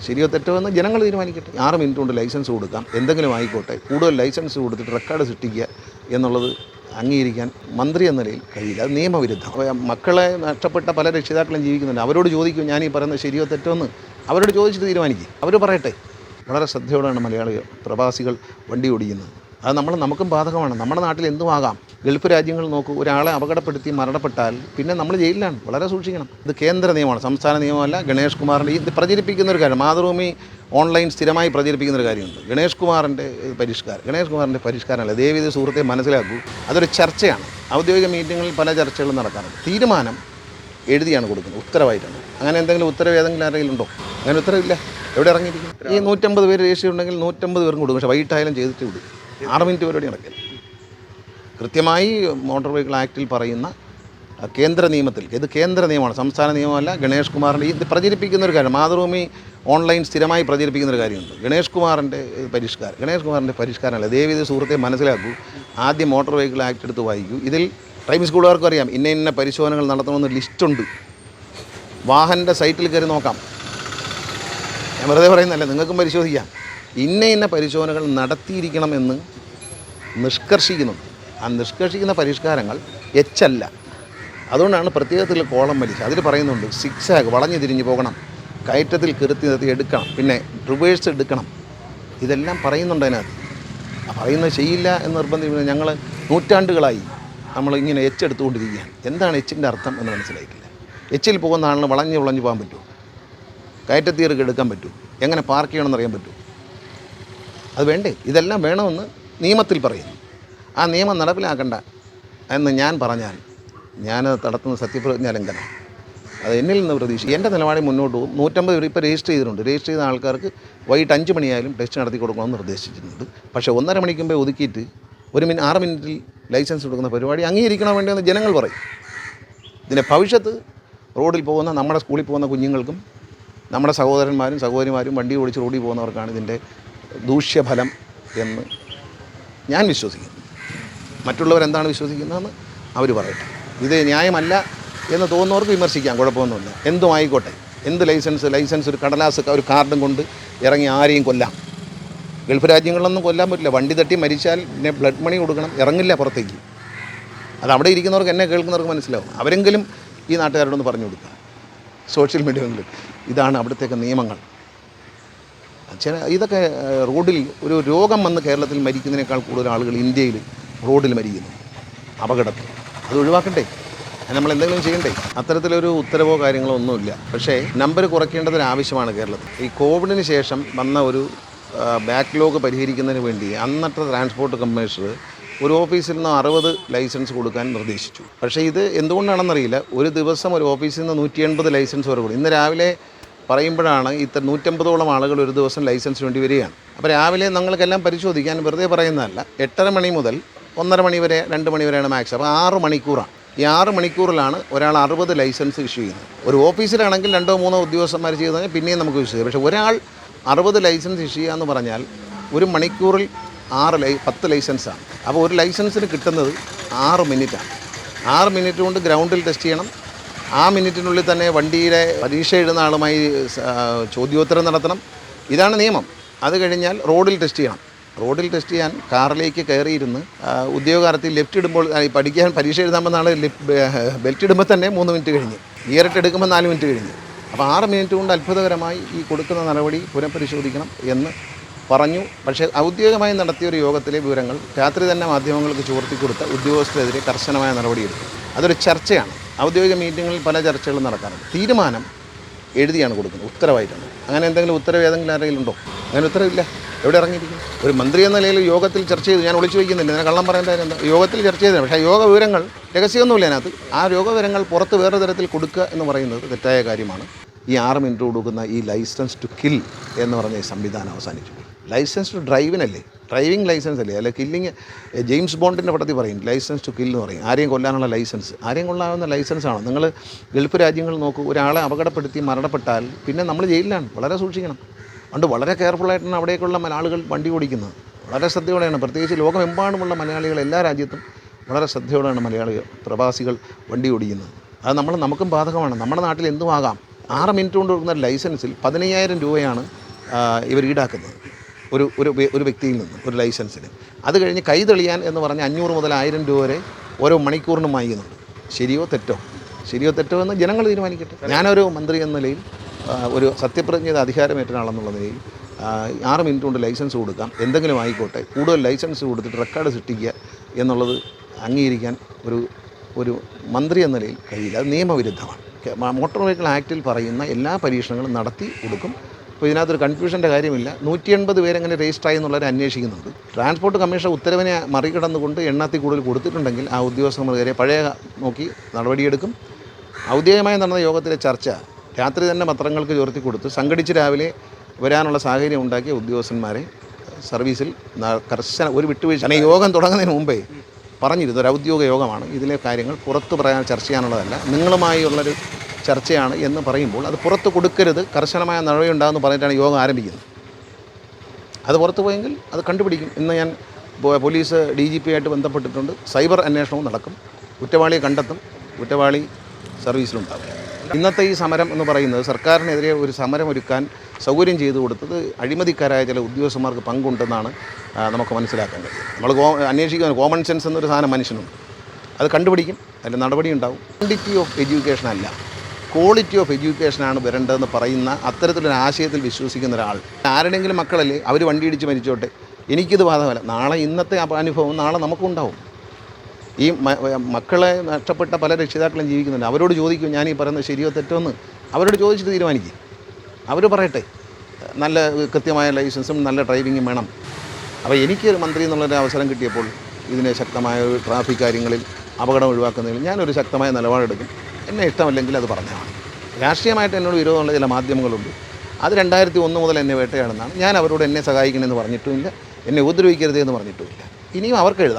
ശരിയോ തെറ്റോ എന്ന് ജനങ്ങൾ തീരുമാനിക്കട്ടെ. 6 മിനിറ്റ് കൊണ്ട് ലൈസൻസ് കൊടുക്കാം, എന്തെങ്കിലും ആയിക്കോട്ടെ. കൂടുതൽ ലൈസൻസ് കൊടുത്തിട്ട് റെക്കോർഡ് സൃഷ്ടിക്കുക എന്നുള്ളത് അംഗീകരിക്കാൻ മന്ത്രി എന്ന നിലയിൽ കഴിയില്ല. അത് നിയമവിരുദ്ധം. മക്കളെ നഷ്ടപ്പെട്ട പല രക്ഷിതാക്കളും ജീവിക്കുന്നുണ്ട്. അവരോട് ചോദിക്കും ഞാൻ ഈ പറയുന്നത് ശരിയോ തെറ്റോ എന്ന്. അവരോട് ചോദിച്ചിട്ട് തീരുമാനിക്കും. അവർ പറയട്ടെ. വളരെ ശ്രദ്ധയോടെയാണ് മലയാളികൾ പ്രവാസികൾ വണ്ടി ഓടിക്കുന്നത്. അത് നമുക്കും ബാധകമാണ്. നമ്മുടെ നാട്ടിൽ എന്തുമാകാം. ഗൾഫ് രാജ്യങ്ങൾ നോക്കൂ, ഒരാളെ അപകടപ്പെടുത്തി മരണപ്പെട്ടാൽ പിന്നെ നമ്മൾ ജയിലിലാണ്. വളരെ സൂക്ഷിക്കണം. ഇത് കേന്ദ്ര നിയമമാണ്, സംസ്ഥാന നിയമമല്ല. ഗണേഷ് കുമാറിൻ്റെ ഇത് പ്രചരിപ്പിക്കുന്ന ഒരു കാര്യം, മാതൃഭൂമി ഓൺലൈൻ സ്ഥിരമായി പ്രചരിപ്പിക്കുന്ന ഒരു കാര്യമുണ്ട്. ഗണേഷ് കുമാറിൻ്റെ പരിഷ്കാരമല്ല. ദയവീത് സുഹൃത്തെ മനസ്സിലാക്കൂ, അതൊരു ചർച്ചയാണ്. ഔദ്യോഗിക മീറ്റിങ്ങുകളിൽ പല ചർച്ചകളും നടക്കാറുണ്ട്. തീരുമാനം എഴുതിയാണ് കൊടുക്കുന്നത്, ഉത്തരവായിട്ടാണ്. അങ്ങനെ എന്തെങ്കിലും ഉത്തരവ് ഏതെങ്കിലും ആരെങ്കിലും ഉണ്ടോ? അങ്ങനെ ഉത്തരവില്ല. എവിടെ ഇറങ്ങിയിരിക്കും? ഈ 150 പേര് രജിസ്റ്റർ ഉണ്ടെങ്കിൽ 150 പേർക്കും കൊടുക്കും. പക്ഷേ വൈകിട്ടായാലും ചെയ്തിട്ട് വിടും. 6 മിനിറ്റ് പരിപാടി നടക്കില്ല. കൃത്യമായി മോട്ടോർ വെഹിക്കിൾ ആക്റ്റിൽ പറയുന്ന കേന്ദ്ര നിയമത്തിൽ, ഇത് കേന്ദ്ര നിയമമാണ്, സംസ്ഥാന നിയമമല്ല. ഗണേഷ് കുമാറിൻ്റെ ഇത് പ്രചരിപ്പിക്കുന്ന ഒരു കാര്യം, മാതൃഭൂമി ഓൺലൈൻ സ്ഥിരമായി പ്രചരിപ്പിക്കുന്ന ഒരു കാര്യമുണ്ട്. ഗണേഷ് കുമാറിൻ്റെ പരിഷ്കാരമല്ല. ദയവീത് സുഹൃത്തെ മനസ്സിലാക്കൂ. ആദ്യം മോട്ടോർ വെഹിക്കിൾ ആക്ട് എടുത്ത് വായിക്കൂ. ഇതിൽ ഡ്രൈവിംഗ് സ്കൂളുകാർക്കും അറിയാം ഇന്ന പരിശോധനകൾ നടത്തണമെന്ന് ലിസ്റ്റുണ്ട്. വാഹനൻ്റെ സൈറ്റിൽ കയറി നോക്കാം. ഞാൻ വെറുതെ പറയുന്നതല്ല, നിങ്ങൾക്കും പരിശോധിക്കാം. ഇന്ന പരിശോധനകൾ നടത്തിയിരിക്കണമെന്ന് നിഷ്കർഷിക്കുന്നുണ്ട്. ആ നിഷ്കർഷിക്കുന്ന പരിഷ്കാരങ്ങൾ അല്ല. അതുകൊണ്ടാണ് പ്രത്യേകത്തിൽ കോളം വലിച്ച് അതിൽ പറയുന്നുണ്ട്. 6 ആഗ് വളഞ്ഞു തിരിഞ്ഞ് പോകണം, കയറ്റത്തിൽ നിർത്തി എടുക്കണം, പിന്നെ റിവേഴ്സ് എടുക്കണം. ഇതെല്ലാം പറയുന്നുണ്ട് അതിനകത്ത്. പറയുന്നത് ചെയ്യില്ല എന്ന് നിർബന്ധിക്കുന്നത്. ഞങ്ങൾ നൂറ്റാണ്ടുകളായി നമ്മളിങ്ങനെ എടുത്തുകൊണ്ടിരിക്കുകയാണ്. എന്താണ് എച്ചിൻ്റെ അർത്ഥം എന്ന് മനസ്സിലായിട്ടില്ല. എച്ചിൽ പോകുന്ന ആളിന് വളഞ്ഞ് പോകാൻ പറ്റുമോ? കയറ്റത്തീർക്ക് എടുക്കാൻ പറ്റുമോ? എങ്ങനെ പാർക്ക് ചെയ്യണമെന്ന് അറിയാൻ പറ്റുമോ? അത് വേണ്ടേ? ഇതെല്ലാം വേണമെന്ന് നിയമത്തിൽ പറയുന്നു. ആ നിയമം നടപ്പിലാക്കണ്ട എന്ന് ഞാൻ പറഞ്ഞാൽ ഞാനത് നടത്തുന്ന സത്യപ്രതിജ്ഞ ലംഘനം. അത് എന്നിൽ നിന്ന് പ്രതീക്ഷിക്കും. എൻ്റെ നിലപാടിൽ മുന്നോട്ട് പോകും. 150 പേര് ഇപ്പോൾ രജിസ്റ്റർ ചെയ്തിട്ടുണ്ട്. രജിസ്റ്റർ ചെയ്ത ആൾക്കാർക്ക് വൈകിട്ട് 5 മണിയായാലും ടെസ്റ്റ് നടത്തി കൊടുക്കണമെന്ന് നിർദ്ദേശിച്ചിട്ടുണ്ട്. പക്ഷേ 1.5 മണിക്ക് മുമ്പേ ഒതുക്കിയിട്ട് 6 മിനിറ്റിൽ ലൈസൻസ് കൊടുക്കുന്ന പരിപാടി അംഗീകരിക്കണോ വേണ്ടതെന്ന് ജനങ്ങൾ പറയും. ഇതിൻ്റെ ഭവിഷ്യത്ത് റോഡിൽ പോകുന്ന, നമ്മുടെ സ്കൂളിൽ പോകുന്ന കുഞ്ഞുങ്ങൾക്കും നമ്മുടെ സഹോദരന്മാരും സഹോദരിമാരും വണ്ടി ഓടിച്ച് റോഡിൽ പോകുന്നവർക്കാണ് ഇതിൻ്റെ ദൂഷ്യഫലം എന്ന് ഞാൻ വിശ്വസിക്കുന്നു. മറ്റുള്ളവരെന്താണ് വിശ്വസിക്കുന്നതെന്ന് അവർ പറയട്ടെ. ഇത് ന്യായമല്ല എന്ന് തോന്നുന്നവർക്ക് വിമർശിക്കാം, കുഴപ്പമൊന്നുമില്ല. എന്തും ആയിക്കോട്ടെ. എന്ത് ലൈസൻസ് ഒരു കടലാസ്, ഒരു കാർഡും കൊണ്ട് ഇറങ്ങി ആരെയും കൊല്ലാം. ഗൾഫ് രാജ്യങ്ങളിലൊന്നും കൊല്ലാൻ പറ്റില്ല. വണ്ടി തട്ടി മരിച്ചാൽ പിന്നെ ബ്ലഡ് മണി കൊടുക്കണം, ഇറങ്ങില്ല പുറത്തേക്ക്. അത് അവിടെ ഇരിക്കുന്നവർക്ക്, എന്നെ കേൾക്കുന്നവർക്ക് മനസ്സിലാവും. അവരെങ്കിലും ഈ നാട്ടുകാരോടൊന്ന് പറഞ്ഞു കൊടുക്കുക, സോഷ്യൽ മീഡിയകളിൽ. ഇതാണ് അവിടുത്തേക്ക് നിയമങ്ങൾ. ഇതൊക്കെ റോഡിൽ ഒരു രോഗം വന്ന് കേരളത്തിൽ മരിക്കുന്നതിനേക്കാൾ കൂടുതൽ ആളുകൾ ഇന്ത്യയിൽ റോഡിൽ മരിക്കുന്നു, അപകടത്തിൽ. അത് ഒഴിവാക്കണ്ടേ? നമ്മൾ എന്തെങ്കിലും ചെയ്യണ്ടേ? അത്തരത്തിലൊരു ഉത്തരവോ കാര്യങ്ങളോ ഒന്നുമില്ല. പക്ഷേ നമ്പർ കുറയ്ക്കേണ്ടതിന് ആവശ്യമാണ് കേരളത്തിൽ. ഈ കോവിഡിന് ശേഷം വന്ന ഒരു ബാക്ക്ലോഗ് പരിഹരിക്കുന്നതിന് വേണ്ടി അന്നത്തെ ട്രാൻസ്പോർട്ട് കമ്മീഷണർ ഒരു ഓഫീസിൽ നിന്ന് 60 ലൈസൻസ് കൊടുക്കാൻ നിർദ്ദേശിച്ചു. പക്ഷേ ഇത് എന്തുകൊണ്ടാണെന്നറിയില്ല, ഒരു ദിവസം ഒരു ഓഫീസിൽ നിന്ന് 180 ലൈസൻസ് വരെ കൊടുക്കും. ഇന്ന് രാവിലെ പറയുമ്പോഴാണ് 150ഓളം ആളുകൾ ഒരു ദിവസം ലൈസൻസ് വേണ്ടി വരികയാണ്. അപ്പോൾ രാവിലെ നിങ്ങൾക്കെല്ലാം പരിശോധിക്കാൻ വെറുതെ പറയുന്നതല്ല. 8:30 മണി മുതൽ 1:30 മണി വരെ, 2 മണി വരെയാണ് മാക്സ്. അപ്പോൾ 6 മണിക്കൂറാണ്. ഈ 6 മണിക്കൂറിലാണ് ഒരാൾ 60 ലൈസൻസ് ഇഷ്യൂ ചെയ്യുന്നത്. ഒരു ഓഫീസിലാണെങ്കിൽ 2-3 ഉദ്യോഗസ്ഥന്മാർ ചെയ്താൽ പിന്നെയും നമുക്ക് വിശ്വസിക്കാം. പക്ഷേ ഒരാൾ 60 ലൈസൻസ് ഇഷ്യൂ ചെയ്യുക എന്ന് പറഞ്ഞാൽ ഒരു മണിക്കൂറിൽ 10 ലൈസൻസാണ്. അപ്പോൾ ഒരു ലൈസൻസിന് കിട്ടുന്നത് 6 മിനിറ്റാണ്. 6 മിനിറ്റ് കൊണ്ട് ഗ്രൗണ്ടിൽ ടെസ്റ്റ് ചെയ്യണം. ആ മിനിറ്റിനുള്ളിൽ തന്നെ വണ്ടിയുടെ പരീക്ഷ എഴുതുന്ന ആളുമായി ചോദ്യോത്തരം നടത്തണം. ഇതാണ് നിയമം. അത് കഴിഞ്ഞാൽ റോഡിൽ ടെസ്റ്റ് ചെയ്യണം. റോഡിൽ ടെസ്റ്റ് ചെയ്യാൻ കാറിലേക്ക് കയറിയിരുന്ന് ഉദ്യോഗാർത്ഥി ലെഫ്റ്റ് ഇടുമ്പോൾ, പഠിക്കാൻ പരീക്ഷ എഴുതാമെന്നാണ് ബെൽറ്റ് ഇടുമ്പോൾ തന്നെ 3 മിനിറ്റ് കഴിഞ്ഞ്, ഗിയറിട്ട് എടുക്കുമ്പോൾ 4 മിനിറ്റ് കഴിഞ്ഞ്. അപ്പോൾ 6 മിനിറ്റ് കൊണ്ട് അത്ഭുതകരമായി ഈ കൊടുക്കുന്ന നടപടി പുനഃപരിശോധിക്കണം എന്ന് പറഞ്ഞു. പക്ഷേ ഔദ്യോഗികമായി നടത്തിയ ഒരു യോഗത്തിലെ വിവരങ്ങൾ രാത്രി തന്നെ മാധ്യമങ്ങൾക്ക് ചോർത്തിക്കൊടുത്ത ഉദ്യോഗസ്ഥരെതിരെ കർശനമായ നടപടിയെടുത്തു. അതൊരു ചർച്ചയാണ്. ഔദ്യോഗിക മീറ്റിങ്ങുകളിൽ പല ചർച്ചകളും നടക്കാറുണ്ട്. തീരുമാനം എഴുതിയാണ് കൊടുക്കുന്നത്, ഉത്തരവായിട്ടാണ്. അങ്ങനെ എന്തെങ്കിലും ഉത്തരവ് ഏതെങ്കിലും ആരെങ്കിലും ഉണ്ടോ? അങ്ങനെ ഉത്തരവില്ല. എവിടെ ഇറങ്ങിയിരിക്കും? ഒരു മന്ത്രി എന്ന നിലയിൽ യോഗത്തിൽ ചർച്ച ചെയ്തു. ഞാൻ ഒളിച്ചു വയ്ക്കുന്നില്ല, ഞാൻ കള്ളം പറയേണ്ടത് യോഗത്തിൽ ചർച്ച ചെയ്തത്. പക്ഷേ യോഗ വിവരങ്ങൾ രഹസ്യമൊന്നുമില്ല അതിനകത്ത്. ആ യോഗ വിവരങ്ങൾ പുറത്ത് വേറെ തരത്തിൽ കൊടുക്കുക എന്ന് പറയുന്നത് തെറ്റായ കാര്യമാണ്. ഈ 6 മിനിറ്റ് കൊടുക്കുന്ന ഈ ലൈസൻസ് ടു കിൽ എന്ന് പറഞ്ഞ ഈ സംവിധാനം അവസാനിച്ചു. ലൈസൻസ് ടു ഡ്രൈവിനല്ലേ, ഡ്രൈവിംഗ് ലൈസൻസ് അല്ലേ, അല്ലെ കില്ലിങ്. ജെയിംസ് ബോണ്ടിൻ്റെ പടത്തിൽ പറയും ലൈസൻസ് ടു കിൽ എന്ന് പറയും. ആരെയും കൊല്ലാനുള്ള ലൈസൻസ്, ആരെയും കൊല്ലാവുന്ന ലൈസൻസാണ്. നിങ്ങൾ ഗൾഫ് രാജ്യങ്ങൾ നോക്കൂ, ഒരാളെ അപകടപ്പെടുത്തി മരണപ്പെട്ടാൽ പിന്നെ നമ്മൾ ജയിലിലാണ്. വളരെ സൂക്ഷിക്കണം. അതുകൊണ്ട് വളരെ കെയർഫുള്ളായിട്ടാണ് അവിടേക്കുള്ള ആളുകൾ വണ്ടി ഓടിക്കുന്നത്. വളരെ ശ്രദ്ധയോടെയാണ്. പ്രത്യേകിച്ച് ലോകമെമ്പാടുമുള്ള മലയാളികൾ, എല്ലാ രാജ്യത്തും വളരെ ശ്രദ്ധയോടെയാണ് മലയാളികൾ പ്രവാസികൾ വണ്ടി ഓടിക്കുന്നത്. അത് നമുക്കും ബാധകമാണ്. നമ്മുടെ നാട്ടിൽ എന്തുമാകാം. 6 മിനിറ്റ് കൊണ്ട് കൊടുക്കുന്ന ലൈസൻസിൽ 15,000 രൂപയാണ് ഇവർ ഈടാക്കുന്നത് ഒരു വ്യക്തിയിൽ നിന്ന് ഒരു ലൈസൻസിന്. അത് കഴിഞ്ഞ് കൈ തെളിയാൻ എന്ന് പറഞ്ഞ് 500 മുതൽ 1000 രൂപ വരെ ഓരോ മണിക്കൂറിനും വാങ്ങിക്കുന്നുണ്ട്. ശരിയോ തെറ്റോ എന്ന് ജനങ്ങൾ തീരുമാനിക്കട്ടെ. ഞാനൊരു മന്ത്രി എന്ന നിലയിൽ ഒരു സത്യപ്രതിജ്ഞ ചെയ്ത അധികാരമേറ്റ ആളെന്നുള്ള നിലയിൽ 6 മിനിറ്റ് കൊണ്ട് ലൈസൻസ് കൊടുക്കാം, എന്തെങ്കിലും ആയിക്കോട്ടെ, കൂടുതൽ ലൈസൻസ് കൊടുത്തിട്ട് റെക്കോർഡ് സൃഷ്ടിക്കുക എന്നുള്ളത് അംഗീകരിക്കാൻ ഒരു മന്ത്രി എന്ന നിലയിൽ കഴിയില്ല. അത് നിയമവിരുദ്ധമാണ്. മോട്ടോർ വെഹിക്കിൾ ആക്റ്റിൽ പറയുന്ന എല്ലാ പരീക്ഷണങ്ങളും നടത്തി കൊടുക്കും. അപ്പോൾ ഇതിനകത്തൊരു കൺഫ്യൂഷൻ്റെ കാര്യമില്ല. 180 പേരെങ്ങനെ രജിസ്റ്റർ ആയി എന്നുള്ളവരെ അന്വേഷിക്കുന്നുണ്ട്. ട്രാൻസ്പോർട്ട് കമ്മീഷൻ ഉത്തരവിനെ മറികടന്നുകൊണ്ട് എണ്ണത്തിൽ കൂടുതൽ കൊടുത്തിട്ടുണ്ടെങ്കിൽ ആ ഉദ്യോഗസ്ഥന്മാരെ പഴയ നോക്കി നടപടിയെടുക്കും. ഔദ്യോഗികമായി നടന്ന യോഗത്തിലെ ചർച്ച രാത്രി തന്നെ പത്രങ്ങൾക്ക് ചോർത്തി കൊടുത്ത് സംഘടിച്ച് രാവിലെ വരാനുള്ള സാഹചര്യം ഉണ്ടാക്കിയ ഉദ്യോഗസ്ഥന്മാരെ സർവീസിൽ കർശന ഒരു വിട്ടുവീഴ്ച. കാരണം യോഗം തുടങ്ങുന്നതിന് മുമ്പേ പറഞ്ഞിരുന്നു, ഒരു ഔദ്യോഗിക യോഗമാണ്, ഇതിലെ കാര്യങ്ങൾ പുറത്ത് പറയാൻ ചർച്ച ചെയ്യാനുള്ളതല്ല, നിങ്ങളുമായുള്ളൊരു ചർച്ചയാണ് എന്ന് പറയുമ്പോൾ അത് പുറത്ത് കൊടുക്കരുത്, കർശനമായ നടപടി ഉണ്ടാകുമെന്ന് പറഞ്ഞിട്ടാണ് യോഗം ആരംഭിക്കുന്നത്. അത് പുറത്ത് പോയെങ്കിൽ അത് കണ്ടുപിടിക്കും. ഇന്ന് ഞാൻ പോലീസ് DGP ആയിട്ട് ബന്ധപ്പെട്ടിട്ടുണ്ട്. സൈബർ അന്വേഷണവും നടക്കും. കുറ്റവാളിയെ കണ്ടെത്തും, കുറ്റവാളി സർവീസിലുണ്ടാകും. ഇന്നത്തെ ഈ സമരം എന്ന് പറയുന്നത് സർക്കാരിനെതിരെ ഒരു സമരം ഒരുക്കാൻ സൗകര്യം ചെയ്തു കൊടുത്തത് അഴിമതിക്കാരായ ചില ഉദ്യോഗസ്ഥന്മാർക്ക് പങ്കുണ്ടെന്നാണ് നമുക്ക് മനസ്സിലാക്കാൻ കഴിയും. നമ്മൾ അന്വേഷിക്കാൻ കോമൺ സെൻസ് എന്നൊരു സാധനം മനുഷ്യനുണ്ട്. അത് കണ്ടുപിടിക്കും, അതിൽ നടപടി ഉണ്ടാവും. ക്വാണ്ടിറ്റി ഓഫ് എഡ്യൂക്കേഷൻ അല്ല, ക്വാളിറ്റി ഓഫ് എഡ്യൂക്കേഷനാണ് വരേണ്ടതെന്ന് പറയുന്ന അത്തരത്തിലൊരു ആശയത്തിൽ വിശ്വസിക്കുന്ന ഒരാൾ. ആരുടെയെങ്കിലും മക്കളല്ലേ അവർ വണ്ടി ഇടിച്ച് മരിച്ചോട്ടെ, എനിക്കിത് ബാധകമല്ല. നാളെ ഇന്നത്തെ അനുഭവം നാളെ നമുക്കുണ്ടാവും. ഈ മക്കളെ നഷ്ടപ്പെട്ട പല രക്ഷിതാക്കളും ജീവിക്കുന്നുണ്ട്. അവരോട് ചോദിക്കും, ഞാൻ ഈ പറയുന്നത് ശരിയോ തെറ്റോ എന്ന് അവരോട് ചോദിച്ചിട്ട് തീരുമാനിക്കും. അവർ പറയട്ടെ, നല്ല കൃത്യമായ ലൈസൻസും നല്ല ഡ്രൈവിങ്ങും വേണം. അപ്പോൾ എനിക്കൊരു മന്ത്രി എന്നുള്ളൊരു അവസരം കിട്ടിയപ്പോൾ ഇതിനെ ശക്തമായ ട്രാഫിക് കാര്യങ്ങളിൽ അപകടം ഒഴിവാക്കുന്നതിൽ ഞാനൊരു ശക്തമായ നിലപാടെടുക്കും. എന്നെ ഇഷ്ടമല്ലെങ്കിൽ അത് പറഞ്ഞാൽ മതി. രാഷ്ട്രീയമായിട്ട് എന്നോട് വിരോധമുള്ള ചില മാധ്യമങ്ങളുണ്ട്. അത് 2001 മുതൽ എന്നെ വേട്ടയാടുന്നതാണ്. ഞാൻ അവരോട് എന്നെ സഹായിക്കണമെന്ന് പറഞ്ഞിട്ടുമില്ല, എന്നെ ഉപദ്രവിക്കരുതെന്ന് പറഞ്ഞിട്ടുമില്ല. ഇനിയും അവർക്ക് എഴുതാം.